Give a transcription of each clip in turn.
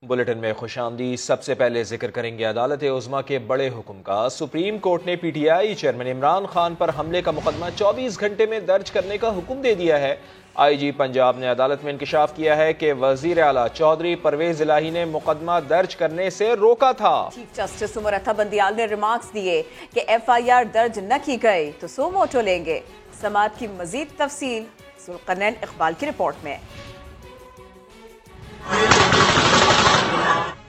Bulletin में खुशामदी। सबसे पहले जिक्र करेंगे अदालत उज़्मा के बड़े हुक्म का। सुप्रीम कोर्ट ने PTI चेयरमैन इमरान खान पर हमले का मुकदमा 24 घंटे में दर्ज करने का हुक्म दे दिया है। IG पंजाब ने अदालत में इंकशाफ किया है कि वजीर आला चौधरी परवेज इलाही ने मुकदमा दर्ज करने से रोका था। चीफ जस्टिस उमर अता बंदियाल ने रिमार्क्स दिए कि FIR दर्ज न की गई तो सो मोटो लेंगे। समाअत की मजीद तफसील जुल्करनैन इकबाल की रिपोर्ट में।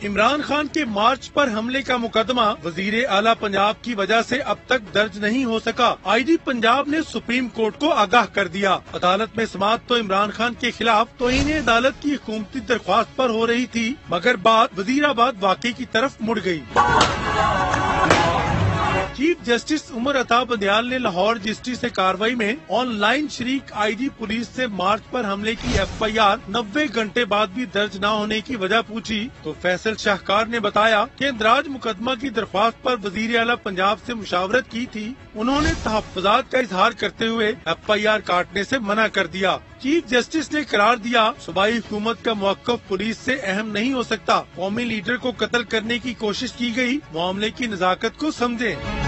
इमरान खान के मार्च पर हमले का मुकदमा वजीर आला पंजाब की वजह से अब तक दर्ज नहीं हो सका। IG पंजाब ने सुप्रीम कोर्ट को आगाह कर दिया। अदालत में समाअत तो इमरान खान के खिलाफ तौहीन अदालत की हुकूमती दरख्वास्त पर हो रही थी, मगर बात वजीराबाद वाक़े की तरफ मुड़ गई। चीफ जस्टिस उमर अता बंदियाल ने लाहौर रजिस्ट्री से कार्रवाई में ऑनलाइन शरीक IG पुलिस से मार्च पर हमले की FIR 90 घंटे बाद भी दर्ज न होने की वजह पूछी तो फैसल शाहकार ने बताया कि इंदराज मुकदमा की दरख्वास्त पर वजीर आला पंजाब से मुशावरत की थी। उन्होंने तहफ्फुज़ात का इजहार करते हुए FIR काटने से मना कर दिया। चीफ जस्टिस ने करार दिया, सूबाई हुकूमत का मौक़िफ़ पुलिस से अहम नहीं हो सकता। कौमी लीडर को कत्ल करने की कोशिश की गई, मामले की नज़ाकत को समझें।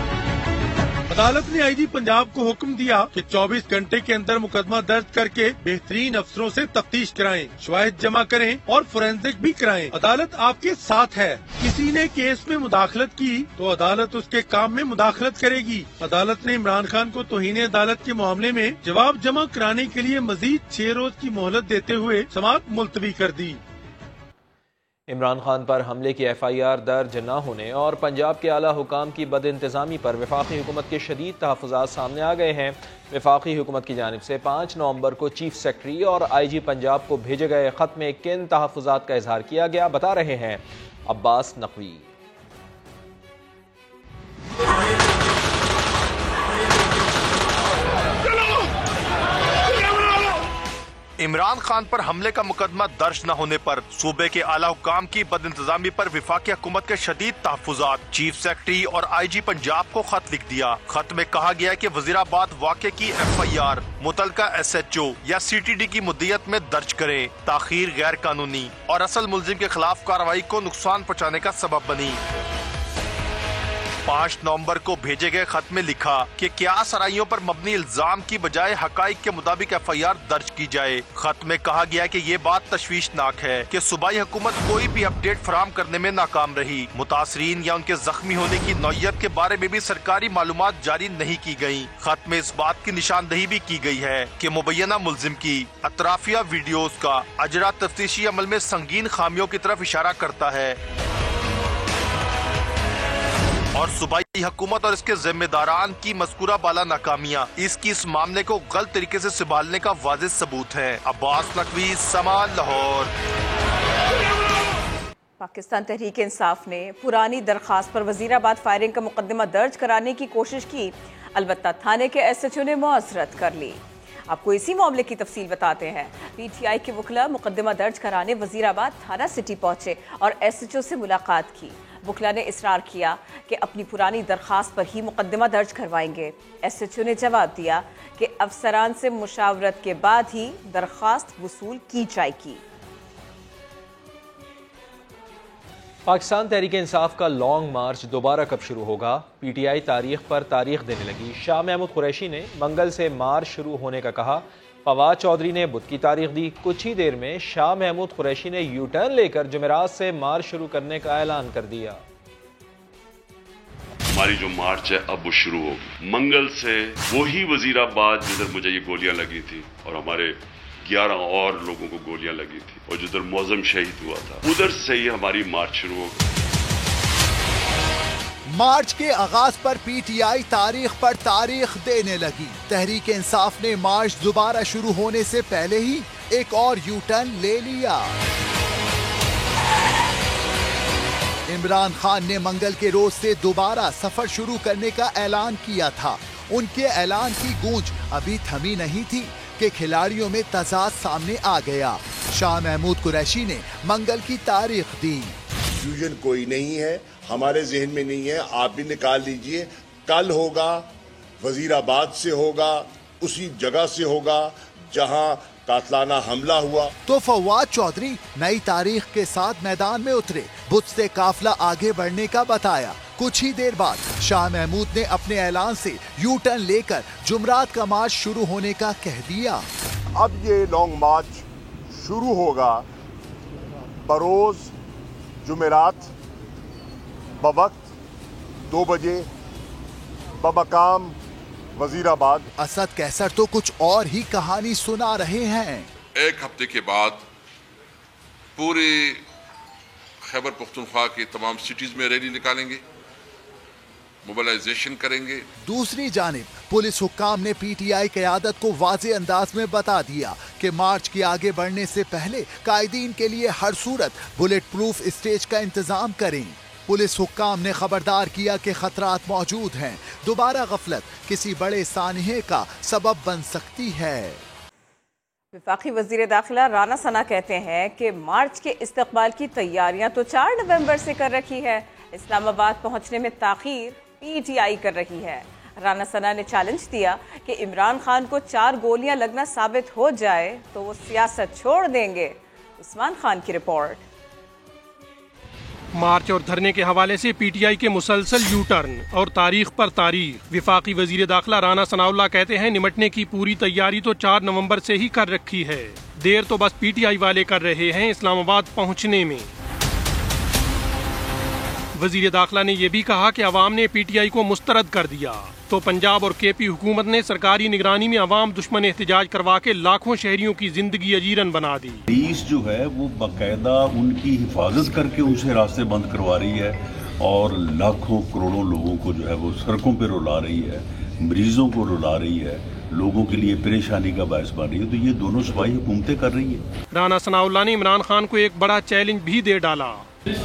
अदालत ने IG पंजाब को हुक्म दिया कि 24 घंटे के अंदर मुकदमा दर्ज करके बेहतरीन अफसरों से तफ्तीश कराएं, शवाहिद जमा करें और फोरेंसिक भी कराएं। अदालत आपके साथ है। किसी ने केस में मुदाखलत की तो अदालत उसके काम में मुदाखलत करेगी। अदालत ने इमरान खान को तौहीन अदालत के मामले में जवाब जमा कराने के लिए मजीद 6 रोज की मोहलत देते हुए समाअत मुलतवी कर दी। इमरान खान पर हमले की FIR दर्ज न होने और पंजाब के आला हुकाम की बदइंतजामी पर वफाकी हुकूमत के शदीद तहफ़्फ़ुज़ात सामने आ गए हैं। वफाकी हुकूमत की जानिब से 5 नवंबर को चीफ सेक्रेटरी और IG पंजाब को भेजे गए खत में किन तहफ़्फ़ुज़ात का इजहार किया गया, बता रहे हैं अब्बास नकवी। इमरान खान पर हमले का मुकदमा दर्ज न होने पर सूबे के आला हुकाम की बदइंतजामी पर वफाकी हुकूमत के शदीद तहफ़्फ़ुज़ात। चीफ सेक्रेटरी और IG पंजाब को खत लिख दिया। खत में कहा गया कि वजीराबाद वाक़े की FIR मुतलका SHO या CTD की मुद्दत में दर्ज करें। ताखीर गैर कानूनी और असल मुल्जिम के खिलाफ कार्रवाई को नुकसान पहुँचाने का सबब बनी। 5 नवंबर को भेजे गए खत में लिखा कि क्या सराइयों पर मबनी इल्जाम की बजाय हकाइक के मुताबिक FIR दर्ज की जाए। खत में कहा गया कि ये बात तशवीशनाक है कि सूबाई हुकूमत कोई भी अपडेट फराहम करने में नाकाम रही। मुतासरीन या उनके जख्मी होने की नौयत के बारे में भी सरकारी मालूमात जारी नहीं की गयी। खत में इस बात की निशानदही भी की गई है कि मुबैना मुल्जिम की अतराफिया वीडियोज का अजरा तफ्तीशी अमल में संगीन खामियों की तरफ इशारा करता है और सूबाई हुकूमत और इसके जिम्मेदारान की मज़कूरा बाला नाकामियां इसकी इस मामले को गलत तरीके से संभालने का वाज़ेह सबूत है। अब्बास नकवी, समा, लाहौर। पाकिस्तान तहरीक इंसाफ ने पुरानी दरखास्त पर वजीराबाद फायरिंग का मुकदमा दर्ज कराने की कोशिश की, अलबत्ता थाने के SHO ने मुआज़रत कर ली। आपको इसी मामले की तफसील बताते हैं। PTI के वकला मुकदमा दर्ज कराने वजीराबाद थाना सिटी पहुंचे और SHO से मुलाकात की। वकला ने इसरार किया कि अपनी पुरानी दरखास्त पर ही मुकदमा दर्ज करवाएंगे। SHO ने जवाब दिया कि अफसरान से मुशावरत के बाद ही दरखास्त वसूल की जाएगी। पाकिस्तान तहरीक इंसाफ का लॉन्ग मार्च दोबारा कब शुरू होगा? PTI तारीख पर तारीख देने लगी। शाह महमूद कुरैशी ने मंगल से मार्च शुरू होने का कहा। फवाद चौधरी ने बुध की तारीख दी। कुछ ही देर में शाह महमूद कुरैशी ने यू टर्न लेकर जुमेरात से मार्च शुरू करने का ऐलान कर दिया। हमारी जो मार्च है अब वो शुरू होगी। मंगल से वही वजीराबाद जिधर मुझे ये गोलियां लगी थी और हमारे 11 और लोगों को गोलियां लगी थी और जिधर मौजम शहीद हुआ था, उधर से ही हमारी मार्च शुरू होगी। मार्च के आगाज पर PTI तारीख पर तारीख देने लगी। तहरीक इंसाफ ने मार्च दोबारा शुरू होने से पहले ही एक और यू टर्न ले लिया। इमरान खान ने मंगल के रोज से दोबारा सफर शुरू करने का ऐलान किया था। उनके ऐलान की गूंज अभी थमी नहीं थी कि खिलाड़ियों में तजाद सामने आ गया। शाह महमूद कुरैशी ने मंगल की तारीख दी। कंफ्यूजन कोई नहीं है, हमारे जहन में नहीं है, आप भी निकाल लीजिए। कल होगा, वजीराबाद से होगा, उसी जगह से होगा जहां कातलाना हमला हुआ। तो फवाद चौधरी नई तारीख के साथ मैदान में उतरे, बुध से काफिला आगे बढ़ने का बताया। कुछ ही देर बाद शाह महमूद ने अपने ऐलान से यू टर्न लेकर जुमरात का मार्च शुरू होने का कह दिया। अब ये लॉन्ग मार्च शुरू होगा बरोज जुमेरात बवक्त 2 बजे बमकाम वजीराबाद। असद कैसर तो कुछ और ही कहानी सुना रहे हैं। 1 हफ्ते के बाद पूरे खैबर पख्तूनख्वा की तमाम सिटीज में रैली निकालेंगे, मोबिलाइजेशन करेंगे। दूसरी जानिब पुलिस हुक्काम ने पीटीआई क़यादत को वाज़े अंदाज में बता दिया कि मार्च के आगे बढ़ने से पहले कायदीन के लिए हर सूरत बुलेट प्रूफ स्टेज का इंतजाम करें। पुलिस हुक्काम ने खबरदार किया कि खतरात मौजूद हैं, दोबारा गफलत किसी बड़े सानहे का सबब बन सकती है। वफाकी वज़ीर दाखिला राना सना कहते हैं कि मार्च के इस्तकबाल की तैयारियां तो 4 नवंबर से कर रखी है, इस्लामाबाद पहुंचने में ताखीर पीटीआई कर रही है। राना सना ने चैलेंज दिया कि इमरान खान को 4 गोलियां लगना साबित हो जाए तो वो सियासत छोड़ देंगे। उस्मान खान की रिपोर्ट। मार्च और धरने के हवाले से पीटीआई के मुसलसल यू टर्न और तारीख पर तारीख। विफाकी वजीर दाखिला राना सनाउल्लाह कहते हैं निमटने की पूरी तैयारी तो 4 नवंबर से ही कर रखी है, देर तो बस पीटीआई वाले कर रहे हैं इस्लामाबाद पहुंचने में। वजीर दाखिला ने यह भी कहा कि अवाम ने पीटीआई को मुस्तरद कर दिया तो पंजाब और केपी हुकूमत ने सरकारी निगरानी में अवाम दुश्मन एहतजाज करवा के लाखों शहरियों की जिंदगी अजीरन बना दी। पुलिस जो है वो बाकायदा उनकी हिफाजत करके उनसे रास्ते बंद करवा रही है और लाखों करोड़ों लोगों को जो है वो सड़कों पे रुला रही है, मरीजों को रुला रही है, लोगों के लिए परेशानी का बायस बन रही है। तो ये दोनों सूबाई हुकूमतें कर रही है। राना सनाउल्लाह ने इमरान खान को एक बड़ा चैलेंज भी दे डाला।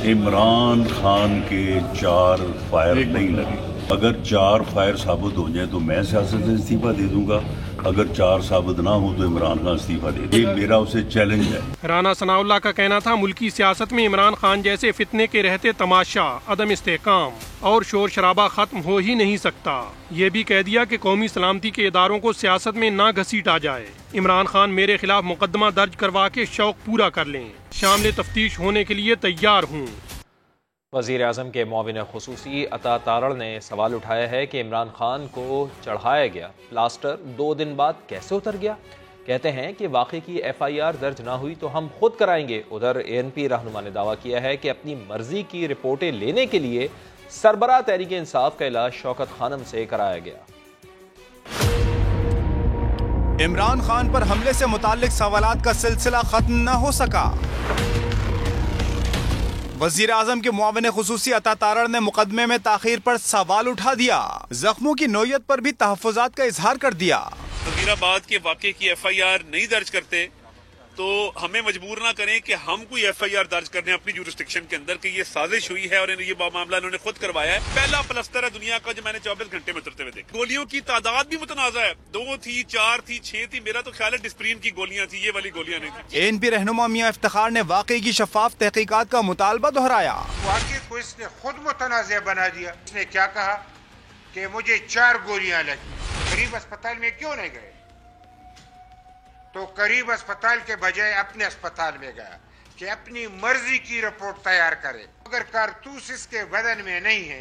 इमरान खान के 4 फायर नहीं लगे, अगर 4 फायर साबित हो जाए तो मैं सियासत से इस्तीफा दे दूंगा, अगर 4 साबित ना हो तो इमरान खान इस्तीफा दे दे। ये मेरा उसे चैलेंज है। राना सनाउल्लाह का कहना था मुल्की सियासत में इमरान खान जैसे फितने के रहते तमाशा, अदम इस्तेहकाम और शोर शराबा खत्म हो ही नहीं सकता। ये भी कह दिया कि कौमी सलामती के इदारों को सियासत में ना घसीटा जाए। इमरान खान मेरे खिलाफ मुकदमा दर्ज करवा के शौक पूरा कर लें, शामिल तफ्तीश होने के लिए तैयार हूँ। वज़ीर आज़म के मुआविन खुसूसी अता तारड़ ने सवाल उठाया है कि इमरान खान को चढ़ाया गया प्लास्टर 2 दिन बाद कैसे उतर गया। कहते हैं कि वाक़े की FIR दर्ज ना हुई तो हम खुद कराएंगे। उधर ANP रहनुमा ने दावा किया है कि अपनी मर्जी की रिपोर्टें लेने के लिए सरबराह तहरीक इंसाफ का इलाज शौकत खानम से कराया गया। इमरान खान पर हमले से मुताल्लिक सवालात का सिलसिला खत्म न हो सका। वजीर आजम के मुआविन खुसूसी अता तारड़ ने मुकदमे में ताखीर पर सवाल उठा दिया, जख्मों की नौयत पर भी तहफ़्फ़ुज़ात का इजहार कर दिया। वज़ीराबाद के वाक़े की FIR नहीं दर्ज करते तो हमें मजबूर ना करें कि हम कोई FIR दर्ज करने अपनी जुरिस्डिक्शन के अंदर कि ये साजिश हुई है और ये मामला इन्होंने खुद करवाया है। पहला प्लस्तर है दुनिया का जो मैंने 24 घंटे में उतरते हुए देखा। गोलियों की तादाद भी मुतनाज़ा है, 2 थी, 4 थी, 6 थी। मेरा तो ख्याल है डिस्प्रीन की गोलियां थी, ये वाली गोलियां नहीं थी। ANP रहनुमा मियां इफ्तिखार ने वाक़े की शफाफ तहकीकात का मुतालबा दोहराया। वाक़े को इसने खुद मुतनाज़ा बना दिया। इसने क्या कहा कि मुझे 4 गोलियां लगी, करीब अस्पताल में क्यों नहीं गए? तो करीब अस्पताल के बजाय अपने अस्पताल में गया कि अपनी मर्जी की रिपोर्ट तैयार करे। अगर कारतूस इसके बदन में नहीं है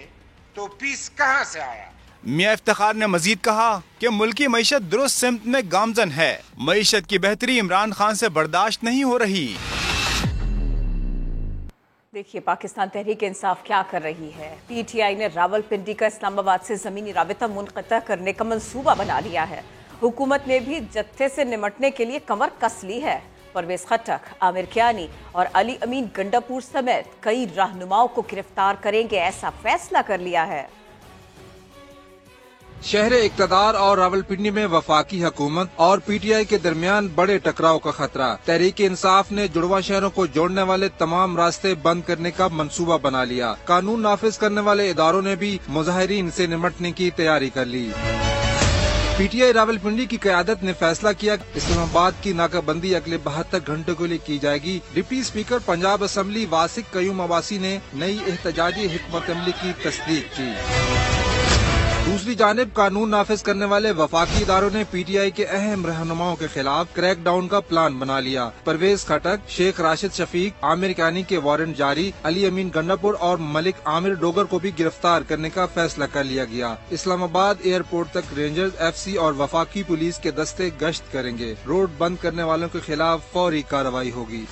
तो पीस कहां से आया? मियां इफ्तिखार ने मजीद कहा कि मुल्की मईशत दुरुस्त सिमत में गामजन है, मईशत की बेहतरी इमरान खान से बर्दाश्त नहीं हो रही। देखिए पाकिस्तान तहरीक इंसाफ क्या कर रही है। PTI ने रावलपिंडी का इस्लामाबाद से ज़मीनी राबिता मुनक़ता करने का मंसूबा बना लिया है। हुकूमत ने भी जत्थे से निमटने के लिए कमर कस ली है। परवेज खट्टक, आमिर कियानी और अली अमीन गंडापुर समेत कई रहनुमाओं को गिरफ्तार करेंगे, ऐसा फैसला कर लिया है। शहर इक़्तिदार और रावलपिंडी में वफाकी हुकूमत और PTI के दरमियान बड़े टकराव का खतरा। तहरीक इंसाफ ने जुड़वा शहरों को जोड़ने वाले तमाम रास्ते बंद करने का मंसूबा बना लिया। कानून नाफिज करने वाले इदारों ने भी मुजाहिरीन से निमटने की तैयारी कर ली। PTI रावलपिंडी की क़यादत ने फैसला किया इस्लामाबाद की नाकाबंदी अगले 72 घंटों के लिए की जाएगी। Deputy speaker Punjab assembly वासिक Qayyum Abbasi ने नई एहतजाजी हिकमत अमली की तस्दीक की। दूसरी जानिब कानून नाफिज करने वाले वफाकी इदारों ने PTI के अहम रहनुमाओं के खिलाफ क्रैकडाउन का प्लान बना लिया। परवेज खटक, शेख राशिद शफीक, आमिर कानी के वारंट जारी, अली अमीन गंडापुर और मलिक आमिर डोगर को भी गिरफ्तार करने का फैसला कर लिया गया। इस्लामाबाद एयरपोर्ट तक रेंजर्स, FC और वफाकी पुलिस के दस्ते गश्त करेंगे। रोड बंद करने वालों के खिलाफ फौरी कार्रवाई होगी।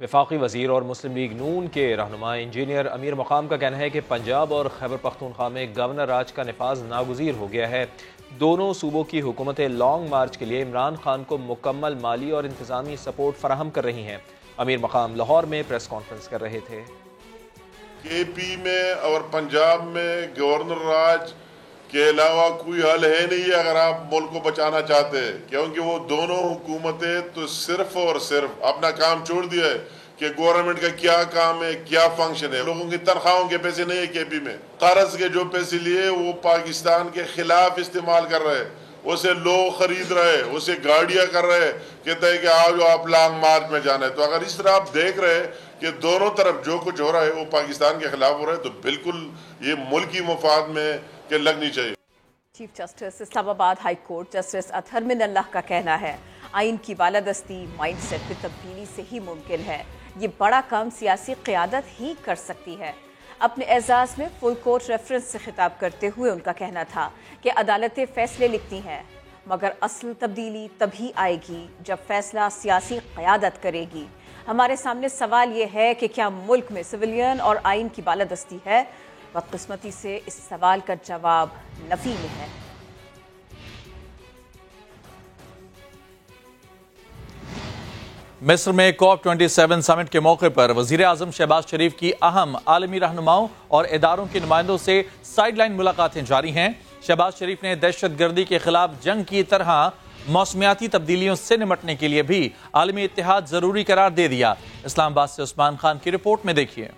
वफाकी वजीर और मुस्लिम लीग नून के रहनुमा इंजीनियर अमीर मकाम का कहना है कि पंजाब और खैबर पख्तूनख्वा में गवर्नर राज का नफाज नागुज़ीर हो गया है। दोनों सूबों की हुकूमतें लॉन्ग मार्च के लिए इमरान खान को मुकम्मल माली और इंतजामी सपोर्ट फराहम कर रही हैं। अमीर मकाम लाहौर में प्रेस कॉन्फ्रेंस कर रहे थे। KP में और पंजाब में गवर्नर राज के अलावा कोई हल है नहीं अगर आप मुल्क को बचाना चाहते हैं, क्योंकि वो दोनों हुकूमतें तो सिर्फ और सिर्फ अपना काम छोड़ दिया है कि गवर्नमेंट का क्या काम है, क्या फंक्शन है। लोगों की तनख्वाहों के पैसे नहीं है KP में, कर्ज के जो पैसे लिए वो पाकिस्तान के खिलाफ इस्तेमाल कर रहे हैं, उसे लोग खरीद रहे हैं, उसे गाड़ियां कर रहे हैं, कहते हैं कि आओ आप लॉन्ग मार्च में जाना है। तो अगर इस तरह आप देख रहे हैं कि दोनों तरफ जो कुछ हो रहा है वो पाकिस्तान के खिलाफ हो रहा है, तो बिल्कुल ये मुल्की मुफाद में के लगनी चाहिए। Chief justice Islamabad high court justice Athar मिन अल्लाह का कहना है, आइन की बालादस्ती माइंडसेट में तब्दीली से ही मुमकिन है। ये बड़ा काम सियासी क़यादत ही कर सकती है। अपने एजाज़ में फुल कोर्ट रेफरेंस से खिताब करते हुए उनका कहना था कि अदालतें फैसले लिखती हैं, मगर असल तब्दीली तभी आएगी जब फैसला सियासी क़यादत करेगी। हमारे सामने सवाल ये है कि क्या मुल्क में सिविलियन और आइन की बालादस्ती है? बदकिस्मती से इस सवाल का जवाब नफी में है। मिस्र में COP27 समिट के मौके पर वजीर आजम शहबाज शरीफ की अहम आलमी रहनुमाओं और इदारों के नुमाइंदों से साइडलाइन मुलाकातें जारी हैं। शहबाज शरीफ ने दहशतगर्दी के खिलाफ जंग की तरह मौसमियाती तब्दीलियों से निपटने के लिए भी आलमी इत्तेहाद जरूरी करार दे दिया। इस्लामाबाद से उस्मान खान की रिपोर्ट में देखिए।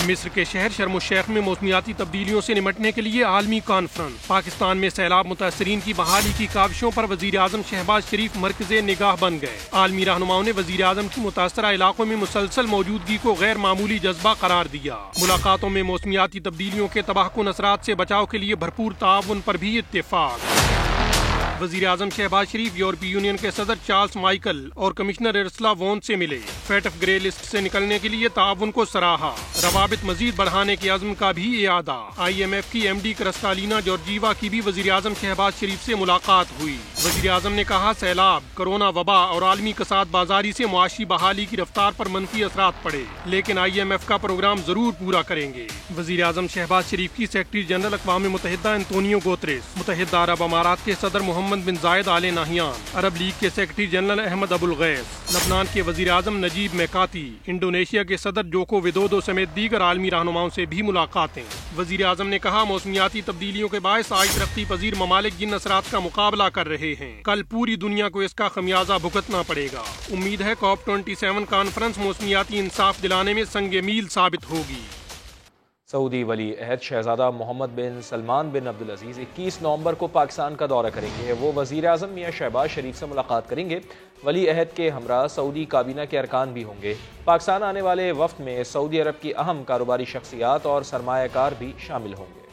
मिस्र के शहर शर्म शेख में मौसमियाती तब्दीलियों से निपटने के लिए आलमी कॉन्फ्रेंस। पाकिस्तान में सैलाब मुतासरीन की बहाली की काविशों पर वजीर आजम शहबाज शरीफ मरकज़े निगाह बन गए। आलमी रहनुमाओं ने वजीर आजम की मुतासरा इलाकों में मुसलसल मौजूदगी को गैर मामूली जज्बा करार दिया। मुलाकातों में मौसमियाती तब्दीलियों के तबाहकुन असरात से बचाव के लिए भरपूर ताउन पर भी इत्तेफाक। वजीर आजम शहबाज शरीफ यूरोपीय यूनियन के सदर चार्ल्स माइकल और कमिश्नर उर्सुला वॉन से मिले। फेटफ ग्रे लिस्ट से निकलने के लिए ताउन को सराहा। रवाबित मजीद बढ़ाने के अज़्म का भी इयादा। IMF की MD क्रिस्टालिना जॉर्जीवा की भी वजीर आजम शहबाज शरीफ से मुलाकात हुई। वजीर आजम ने कहा सैलाब, कोरोना वबा और आलमी कसाद बाजारी से मुआशी बहाली की रफ्तार पर मनफी असरात पड़े, लेकिन IMF का प्रोग्राम जरूर पूरा करेंगे। वजीर आजम शहबाज शरीफ की सेक्रेटरी जनरल अक़वाम मुत्तहिदा एंटोनियो गुतेरेस, मुत्तहिदा अरब अमारात के सदर Mohammed bin Zayed Al Nahyan, Arab League के सेक्रेटरी जनरल अहमद अबुल गैस, लबनान के वजीर आजम नजीब मैकाती, इंडोनेशिया के सदर जोको विदोदो समेत दीगर आलमी रहनुमाओं से भी मुलाकातें। वजीर आजम ने कहा मौसमियाती तब्दीलियों के बायस आज तरक्की पजीर ममालिक जिन असरात का मुकाबला कर रहे हैं, कल पूरी दुनिया को इसका खमियाजा भुगतना पड़ेगा। उम्मीद है COP27 कॉन्फ्रेंस मौसमियाती इंसाफ दिलाने में संगे मील साबित होगी। सऊदी वली अहद शहजादा मोहम्मद बिन सलमान बिन अब्दुल अजीज़ 21 नवंबर को पाकिस्तान का दौरा करेंगे। वो वज़ीर आज़म मियां शहबाज शरीफ से मुलाकात करेंगे। वली अहद के हमरा सऊदी काबीना के अरकान भी होंगे। पाकिस्तान आने वाले वफ्द में सऊदी अरब की अहम कारोबारी शख्सियात और सरमायाकार भी शामिल होंगे।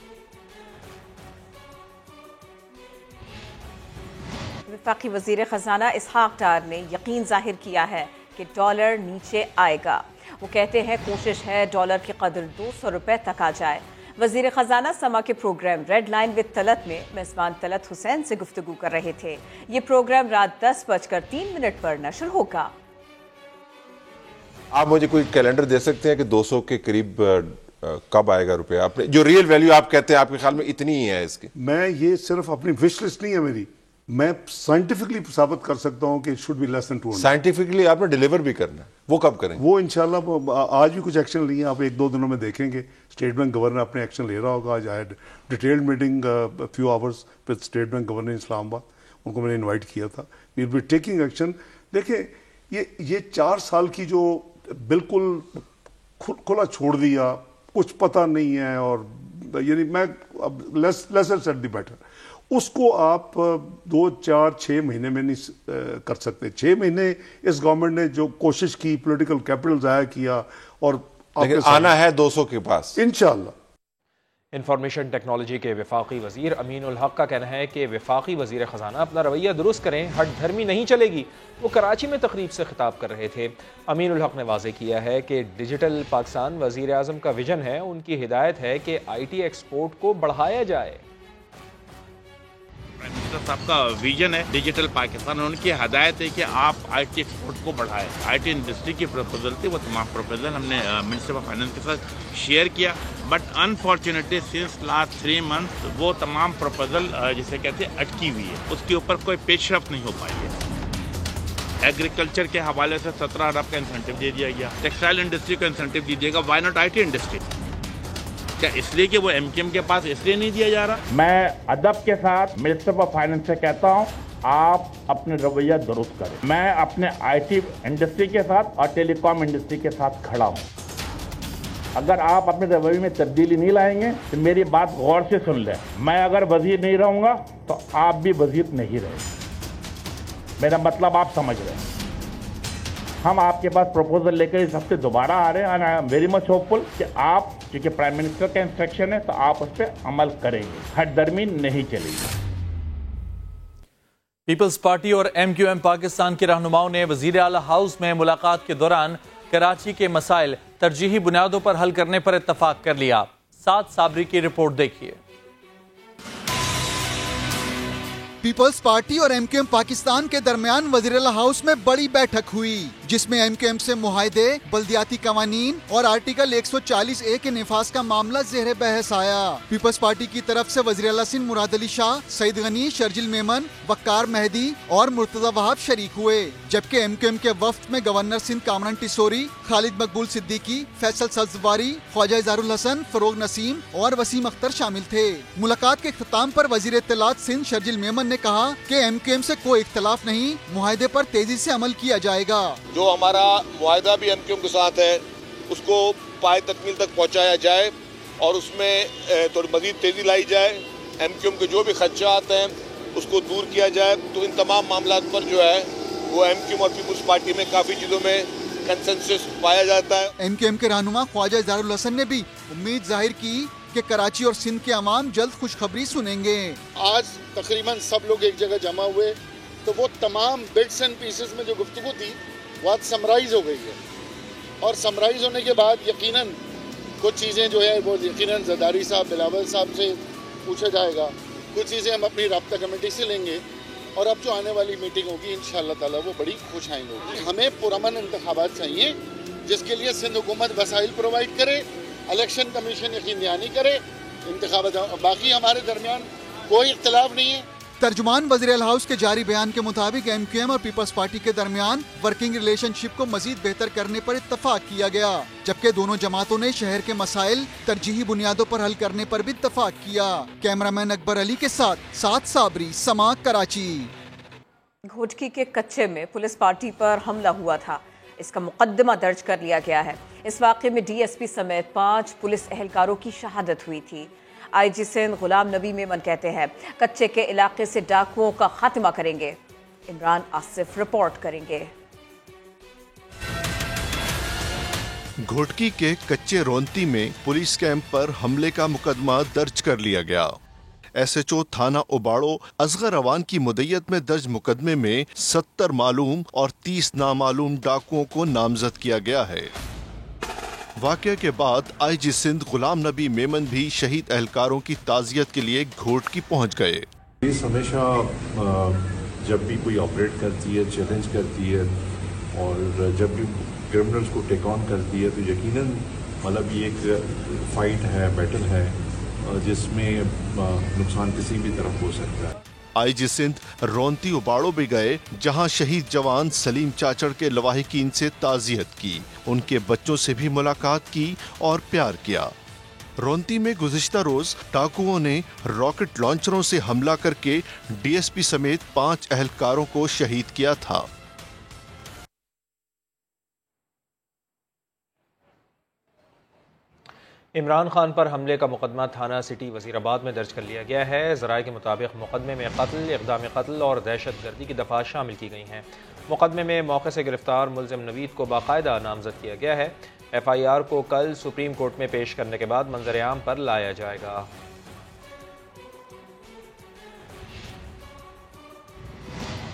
वफाकी वज़ीर ख़जाना इसहाक डार ने यकीन जाहिर किया है कि डॉलर नीचे आएगा। वो कहते हैं कोशिश है डॉलर की कदर 200 रुपए तक आ जाए। वज़ीर ख़जाना समा के programme red line with Talat में मेज़बान तलत हुसैन से गुफ्तगू कर रहे थे। ये प्रोग्राम रात 10:03 पर नशर होगा। आप मुझे कोई कैलेंडर दे सकते हैं कि 200 के करीब कब आएगा रुपया? आपने जो रियल वैल्यू आप कहते हैं आपके ख्याल में इतनी ही है इसकी? मैं ये सिर्फ अपनी विश लिस्ट नहीं है मेरी, मैं साइंटिफिकली साबित कर सकता हूं कि it should be less than 200। Scientifically आपने डिलीवर भी करना है, वो कब करेंगे? वो इंशाल्लाह आज भी कुछ एक्शन लिए, आप 1-2 दिनों में देखेंगे। स्टेट बैंक गवर्नर अपने एक्शन ले रहा होगा। आज I had detailed meeting few hours with state bank governor Islamabad, उनको मैंने इन्वाइट किया था। We will be taking action. देखिए ये 4 साल की जो बिल्कुल खुला छोड़ दिया, कुछ पता नहीं है, और यानी मैं लेसर सेड द बेटर, उसको आप 2, 4, 6 महीने में नहीं कर सकते। 6 महीने इस गवर्नमेंट ने जो कोशिश की, पॉलिटिकल कैपिटल ज़ाया किया और लेकिन आना है 200 के पास इंशाअल्लाह। इंफॉर्मेशन टेक्नोलॉजी के वफाकी वजीर अमीन उल हक का कहना है कि वफाकी वजीर ख़जाना अपना रवैया दुरुस्त करें, हट धर्मी नहीं चलेगी। वो कराची में तकरीब से खिताब कर रहे थे। अमीन उल हक ने वाज़ेह किया है कि डिजिटल पाकिस्तान वजीर आज़म का विजन है। उनकी हिदायत है कि IT एक्सपोर्ट को बढ़ाया जाए। प्राइम मिनिस्टर साहब का विजन है डिजिटल पाकिस्तान, उनकी हदायत है कि आप IT एक्सपोर्ट को बढ़ाएं। IT इंडस्ट्री की प्रपोजल थी, वो तमाम प्रपोजल हमने मिनिस्टर ऑफ फाइनेंस के साथ शेयर किया, but unfortunately since last 3 month वो तमाम प्रपोजल जिसे कहते हैं अटकी हुई है, उसके ऊपर कोई पेशरफ नहीं हो पाई है। एग्रीकल्चर के हवाले से 17 अरब का इंसेंटिव दे दिया गया, टेक्सटाइल इंडस्ट्री को इंसेंटिव दीजिएगा, वाई नॉट IT इंडस्ट्री? क्या इसलिए कि वो MKM के पास इसलिए नहीं दिया जा रहा? मैं अदब के साथ मिनिस्टर ऑफ फाइनेंस से कहता हूँ, आप अपने रवैया दुरुस्त करें। मैं अपने IT इंडस्ट्री के साथ और टेलीकॉम इंडस्ट्री के साथ खड़ा हूँ। अगर आप अपने रवैये में तब्दीली नहीं लाएंगे तो मेरी बात गौर से सुन लें। मैं अगर वजीर नहीं रहूँगा तो आप भी वजीर नहीं रहेंगे। मेरा मतलब आप समझ रहे हैं। हम आपके पास प्रपोजल लेकर इस हफ्ते दोबारा आ रहे हैं and I am very much hopeful कि आप, क्योंकि प्राइम मिनिस्टर का इंस्ट्रक्शन है, तो आप उस पर अमल करेंगे, हट दर्मी नहीं चलेगी। पीपल्स पार्टी और MQM पाकिस्तान के रहनुमाओं ने वजीर आला हाउस में मुलाकात के दौरान कराची के मसाइल तरजीही बुनियादों पर हल करने पर इत्तफाक कर लिया। साद साबरी की रिपोर्ट देखिए। पीपल्स पार्टी और MQM पाकिस्तान के दरमियान वज़ीर-ए-आला हाउस में बड़ी बैठक हुई, जिसमें MQM से मुआहदे, बल्दियाती कवानीन और आर्टिकल 140A के निफाज का मामला ज़ेरे बहस आया। पीपल्स पार्टी की तरफ से वज़ीर-ए-आला सिंध मुराद अली शाह, सईद गनी, शर्जिल मेमन, वक्कार मेहदी और मुर्तज़ा वहाब शरीक हुए, जबकि MQM के वफ्द में गवर्नर सिंध कामरान टिसोरी, खालिद मकबूल सिद्दीकी, फैसल सब्ज़वारी, ख्वाजा इज़हारुल हसन, फरोग नसीम और वसीम अख्तर शामिल थे। मुलाकात के इख्तिताम पर वज़ीर इत्तलात सिंध शर्जिल मेमन ने कहा कि MQM से कोई इख्तलाफ नहीं, मुआहदे पर तेजी से अमल किया जाएगा। जो हमारा मुआहदा भी MQM के साथ है उसको पाए तकमील तक पहुंचाया जाए और उसमें थोड़ी मजीद तेजी लाई जाए। MQM के जो भी खदशात हैं उसको दूर किया जाए। तो इन तमाम मामलों पर जो है वो MQM और पीपल्स पार्टी में काफ़ी चीज़ों में कंसेंसस पाया जाता है। MQM के रहनुमा ख्वाजा इज़हारुल हसन ने भी उम्मीद जाहिर की कि कराची और सिंध के अवाम जल्द खुशखबरी सुनेंगे। आज तकरीबन सब लोग एक जगह जमा हुए तो वो तमाम बिट्स एंड पीसेस में जो गुफ्तगू थी वो आज समराइज हो गई है, और समराइज होने के बाद यकीनन कुछ चीज़ें जो है वो यकीनन ज़रदारी साहब, बिलावल साहब से पूछा जाएगा, कुछ चीज़ें हम अपनी राब्ता कमेटी से लेंगे और अब जो आने वाली मीटिंग होगी इंशाअल्लाह ताला वो बड़ी खुशहाइन होगी। हमें पुरअमन इंतखाबात चाहिए जिसके लिए सिंध हुकूमत वसाइल प्रोवाइड करे, इलेक्शन कमीशन यकीन दहानी करे, इंतखाबात। बाकी हमारे दरमियान कोई इख्तलाफ नहीं है। तर्जुमान वज़ीर-ए-आला हाउस के जारी बयान के मुताबिक MQM और पीपल्स पार्टी के दरमियान वर्किंग रिलेशनशिप को मजीद बेहतर करने पर इत्तफाक किया गया, जबकि दोनों जमातों ने शहर के मसाइल तरजीही बुनियादों पर हल करने पर भी इत्तफाक किया। कैमरामैन अकबर अली के साथ साद साबरी, समा, कराची। घोटकी के कच्चे में पुलिस पार्टी पर हमला हुआ था, इसका मुकदमा दर्ज कर लिया गया है। इस वाक़े में DSP समेत 5 पुलिस एहलकारों की शहादत हुई थी। IG सिंध गुलाम नबी मेमन कहते हैं कच्चे के इलाके से डाकुओं का खात्मा करेंगे। इमरान आसिफ रिपोर्ट करेंगे। घोटकी के कच्चे रोंती में पुलिस कैंप पर हमले का मुकदमा दर्ज कर लिया गया। SHO थाना उबाड़ो असगर अवान की मुद्दत में दर्ज मुकदमे में 70 मालूम और 30 नामालूम डाकुओं को नामजद किया गया है। वाक़या के बाद IG सिंध गुलाम नबी मेमन भी शहीद एहलकारों की ताज़ियत के लिए घोटकी पहुंच गए। पुलिस हमेशा जब भी कोई ऑपरेट करती है, चैलेंज करती है और जब भी क्रिमिनल्स को टेक ऑन करती है तो यकीनन मतलब ये एक फाइट है, बैटल है जिसमें नुकसान किसी भी तरफ हो सकता है। IG सिंध रोंती उबाड़ो भी गए जहां शहीद जवान सलीम चाचड़ के लवाहिकीन से ताज़ियत की, उनके बच्चों से भी मुलाकात की और प्यार किया। रोंती में गुज़िश्ता रोज डाकुओं ने रॉकेट लॉन्चरों से हमला करके DSP समेत 5 एहलकारों को शहीद किया था। इमरान खान पर हमले का मुकदमा थाना सिटी वजीराबाद में दर्ज कर लिया गया है। ज़राए के मुताबिक मुकदमे में कत्ल, इक़दाम कत्ल और दहशतगर्दी की दफ़ात शामिल की गई हैं। मुकदमे में मौके से गिरफ्तार मुलज़िम नवीद को बाकायदा नामजद किया गया है। FIR को कल सुप्रीम कोर्ट में पेश करने के बाद मंजर-ए-आम पर लाया जाएगा।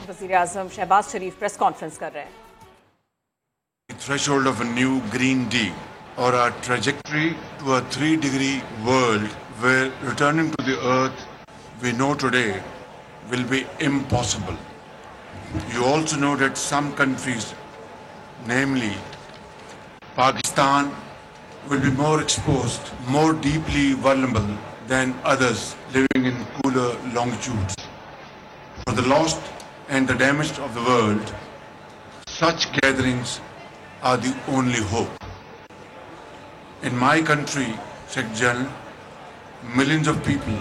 वज़ीर-ए-आज़म शहबाज शरीफ प्रेस कॉन्फ्रेंस कर रहे हैं। Threshold of a new Green Deal or a trajectory to a 3-degree world where returning to the earth we know today will be impossible. You also know that some countries, namely Pakistan, will be more exposed, more deeply vulnerable than others living in cooler longitudes. For the lost and the damaged of the world, such gatherings are the only hope. In my country, Sheikh Jalal, millions of people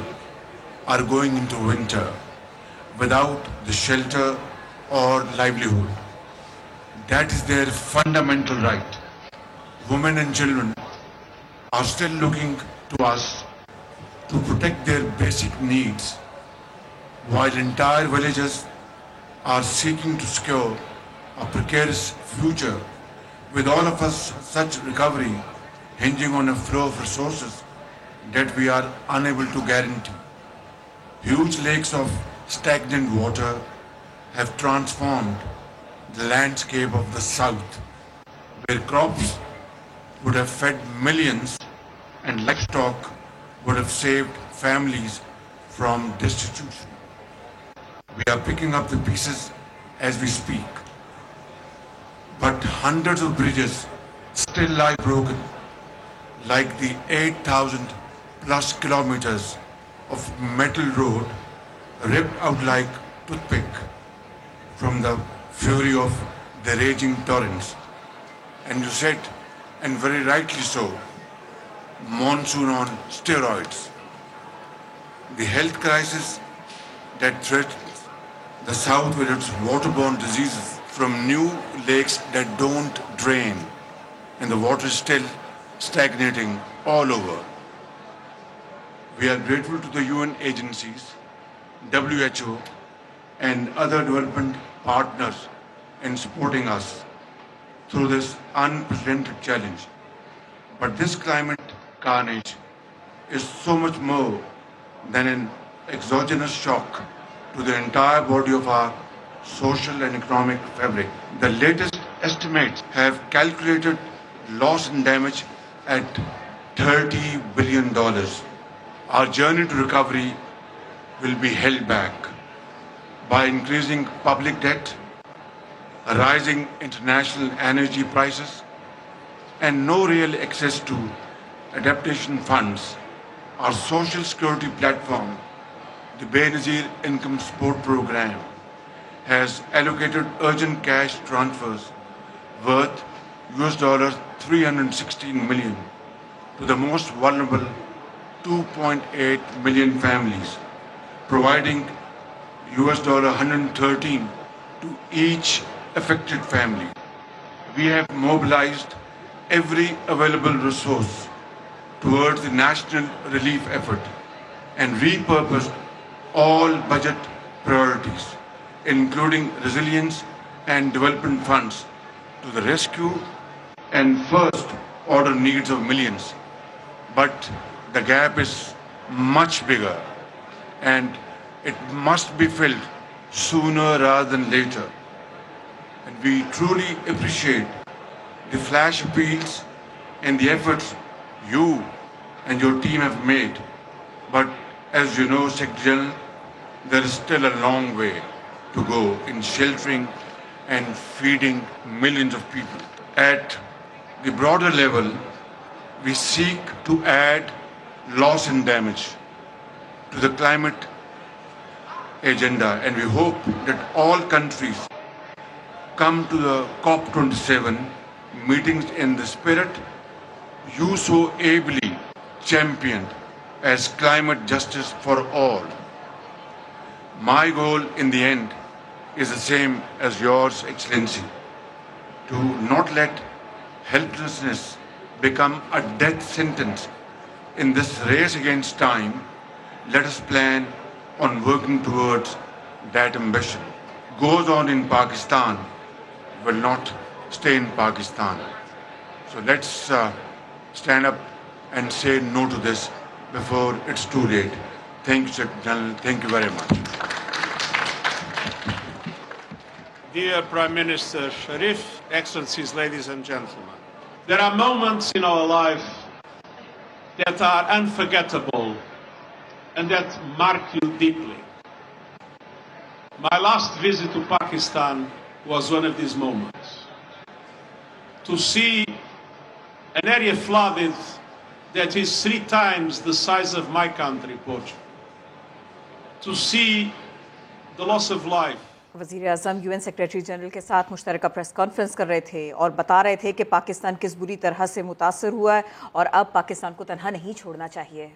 are going into winter without the shelter or livelihood. That is their fundamental right. Women and children are still looking to us to protect their basic needs, while entire villages are seeking to secure a precarious future. With all of us, such recovery hinging on a flow of resources that we are unable to guarantee. Huge lakes of stagnant water have transformed the landscape of the south, where crops would have fed millions and livestock would have saved families from destitution. We are picking up the pieces as we speak. But hundreds of bridges still lie broken, like the 8,000 plus kilometers of metal road ripped out like toothpick from the fury of the raging torrents. And you said, and very rightly so, monsoon on steroids. The health crisis that threatens the south with its waterborne diseases from new lakes that don't drain, and the water is still stagnating all over. We are grateful to the UN agencies, WHO, and other development partners in supporting us through this unprecedented challenge. But this climate carnage is so much more than an exogenous shock to the entire body of our social and economic fabric. The latest estimates have calculated loss and damage at $30 billion. Our journey to recovery will be held back by increasing public debt, rising international energy prices, and no real access to adaptation funds. Our social security platform, the Benazir Income Support Program, has allocated urgent cash transfers worth $316 million to the most vulnerable 2.8 million families, providing $113 to each affected family. We have mobilized every available resource towards the national relief effort and repurposed all budget priorities, including resilience and development funds, to the rescue and first order needs of millions. But the gap is much bigger and it must be filled sooner rather than later. And we truly appreciate the flash appeals and the efforts you and your team have made. But as you know, Sheikh Jalal, there is still a long way to go in sheltering and feeding millions of people. At the broader level, we seek to add loss and damage to the climate agenda, and we hope that all countries come to the COP27 meetings in the spirit you so ably championed as climate justice for all. My goal in the end is the same as yours, Excellency, to not let helplessness become a death sentence in this race against time. Let us plan on working towards that ambition. Goes on in Pakistan will not stay in Pakistan. So let's stand up and say no to this before it's too late. Thank you, Secretary General. Thank you very much. Dear Prime Minister Sharif, Excellencies, ladies and gentlemen, there are moments in our life that are unforgettable and that mark you deeply. My last visit to Pakistan was one of these moments. To see an area flooded that is 3 times the size of my country, Portugal. To see the loss of life. वज़ीर आज़म UN secretary general के साथ मुश्तरका press conference कर रहे थे और बता रहे थे कि पाकिस्तान किस बुरी तरह से मुतासर हुआ है और अब पाकिस्तान को तन्हा नहीं छोड़ना चाहिए।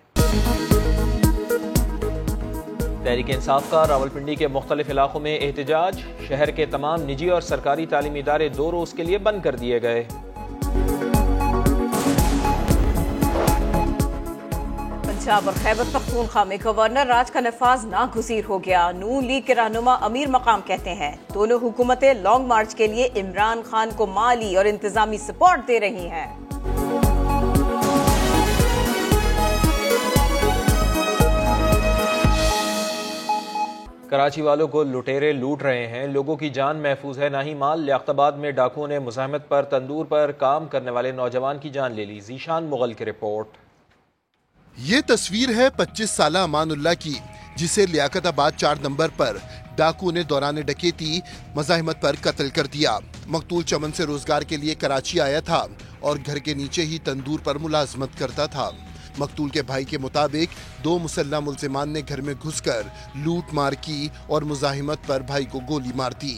तहरीक इंसाफ का रावलपिंडी के मुख्तलिफ इलाकों में एहतजाज। शहर के तमाम निजी और सरकारी तालीमी इदारे 2 रोज़ के लिए बंद कर दिए गए। पंजाब और खैबर पख्तूनख्वा में गवर्नर राज का नफाज नागुज़ीर हो गया। नून लीग के रहनुमा अमीर मकाम कहते हैं दोनों हुकूमतें लॉन्ग मार्च के लिए इमरान खान को माली और इंतजामी सपोर्ट दे रही हैं। कराची वालों को लुटेरे लूट रहे हैं, लोगों की जान महफूज है ना ही माल। लियाकताबाद में डाकुओं ने मुज़ाहमत पर तंदूर पर काम करने वाले नौजवान की जान ले ली। जीशान मुगल की रिपोर्ट। ये तस्वीर है 25 साला अमानुल्लाह की, जिसे लियाकताबाद 4 नंबर पर डाकू ने दौरान डकैती मुज़ाहमत पर कत्ल कर दिया। मकतूल चमन से रोजगार के लिए कराची आया था और घर के नीचे ही तंदूर पर मुलाजमत करता था। मकतूल के भाई के मुताबिक 2 मुसल्लह मुल्जिमान ने घर में घुसकर लूट मार की और मुज़ाहमत पर भाई को गोली मार दी।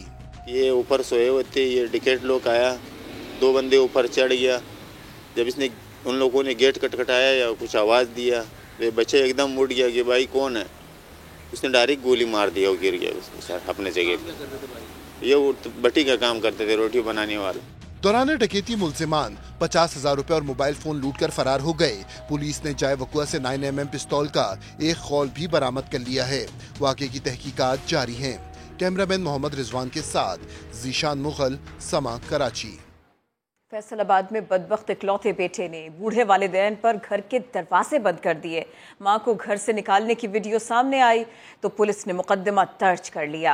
ये ऊपर सोए हुए थे, ये डिकेट लोग आया, 2 बंदे ऊपर चढ़ गया। जब इसने उन लोगों ने गेट खटखटाया या कुछ आवाज़ दिया तो ये बच्चे एकदम उठ गया कि भाई कौन है। उसने डायरेक्ट गोली मार दिया, वो गिर गया उसके साथ अपने जगह पर। ये भट्टी का काम करते थे, रोटी बनाने वाले। दौरान डकैती मुल्जिमान 50,000 रुपए और मोबाइल फोन लूटकर फरार हो गए। पुलिस ने जाए वकुआ से 9mm पिस्तौल का एक खौल भी बरामद कर लिया है। वाक़े की तहकीकात जारी हैं। कैमरामैन मोहम्मद रिजवान के साथ जीशान मुगल, समा, कराची। फैसलाबाद में बदबख्त इकलौते बेटे ने बूढ़े वालिदैन पर घर के दरवाजे बंद कर दिए। मां को घर से निकालने की वीडियो सामने आई तो पुलिस ने मुकदमा दर्ज कर लिया।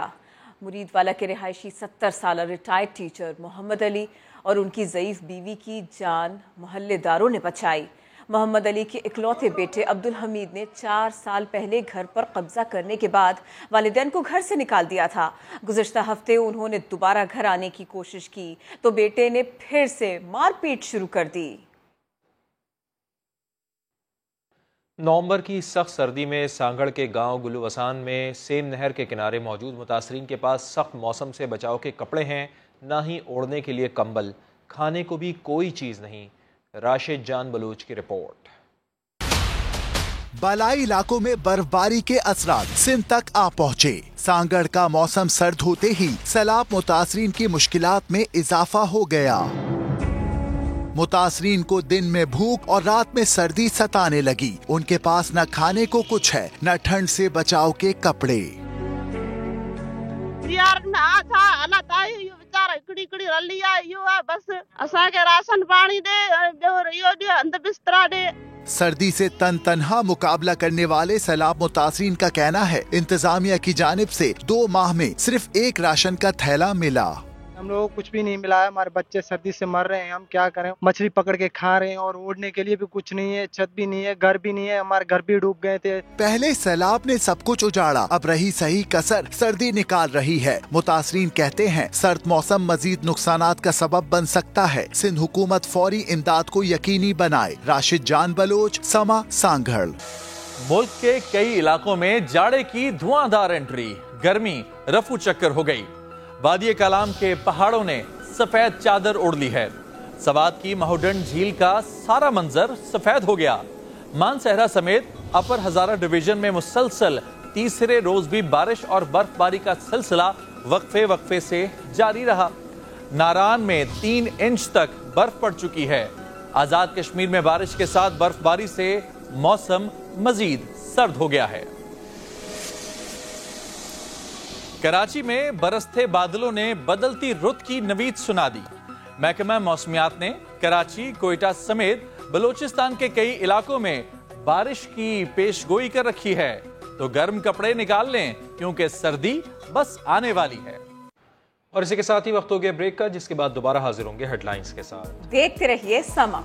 मुरीदवाला के रिहायशी 70 साल रिटायर्ड टीचर मोहम्मद अली और उनकी ज़ईफ बीवी की जान मोहल्लेदारों ने बचाई। मोहम्मद अली के इकलौते बेटे अब्दुल हमीद ने 4 साल पहले घर पर कब्जा करने के बाद वालिदैन को घर से निकाल दिया था। गुज़िश्ता हफ्ते उन्होंने दोबारा घर आने की कोशिश की तो बेटे ने फिर से मारपीट शुरू कर दी। नवंबर की सख्त सर्दी में सांगड़ के गांव गुलूवसान में सेम नहर के किनारे मौजूद मुतासरीन के पास सख्त मौसम से बचाव के कपड़े हैं, ना ही ओढ़ने के लिए कंबल, खाने को भी कोई चीज़ नहीं। राशिद जान बलूच की रिपोर्ट। बालाई इलाकों में बर्फबारी के असरात सिंध तक आ पहुँचे। सांगड़ का मौसम सर्द होते ही सैलाब मुतासरीन की मुश्किलात में इजाफा हो गया। मुतासरीन को दिन में भूख और रात में सर्दी सताने लगी। उनके पास न खाने को कुछ है, न ठंड से बचाव के कपड़े। बस असा के राशन पानी दे बिस्तरा दे। सर्दी से तनहा मुकाबला करने वाले सैलाब मुतासरीन का कहना है इंतजामिया की जानिब से 2 माह में सिर्फ 1 राशन का थैला मिला। हम लोगों को कुछ भी नहीं मिला है। हमारे बच्चे सर्दी से मर रहे हैं, हम क्या करें। मछली पकड़ के खा रहे हैं और ओढ़ने के लिए भी कुछ नहीं है, छत भी नहीं है, घर भी नहीं है। हमारे घर भी डूब गए थे। पहले सैलाब ने सब कुछ उजाड़ा, अब रही सही कसर सर्दी निकाल रही है। मुतासरीन कहते हैं सर्द मौसम मजीद नुकसानात का सबब बन सकता है। सिंध हुकूमत फौरी इमदाद को यकीनी बनाए। राशिद जान बलोच, समा, सांगड़। मुल्क के कई इलाकों में जाड़े की धुआंधार एंट्री, गर्मी रफू चक्कर हो गई। वादी कलाम के पहाड़ों ने सफेद चादर ओढ़ ली है। सवात की महोडन झील का सारा मंजर सफेद हो गया। मानसहरा समेत अपर हजारा डिवीजन में मुसलसल तीसरे रोज भी बारिश और बर्फबारी का सिलसिला वक्फे से जारी रहा। नारान में 3 इंच तक बर्फ पड़ चुकी है। आजाद कश्मीर में बारिश के साथ बर्फबारी से मौसम मजीद सर्द हो गया है। कराची में बरसते बादलों ने बदलती रुत की नवीद सुना दी। महकमा मौसमियात ने कराची, कोयटा समेत बलूचिस्तान के कई इलाकों में बारिश की पेशगोई कर रखी है, तो गर्म कपड़े निकाल लें क्योंकि सर्दी बस आने वाली है। और इसी के साथ ही वक्त हो गया ब्रेक का, जिसके बाद दोबारा हाजिर होंगे हेडलाइंस के साथ। देखते रहिए समा।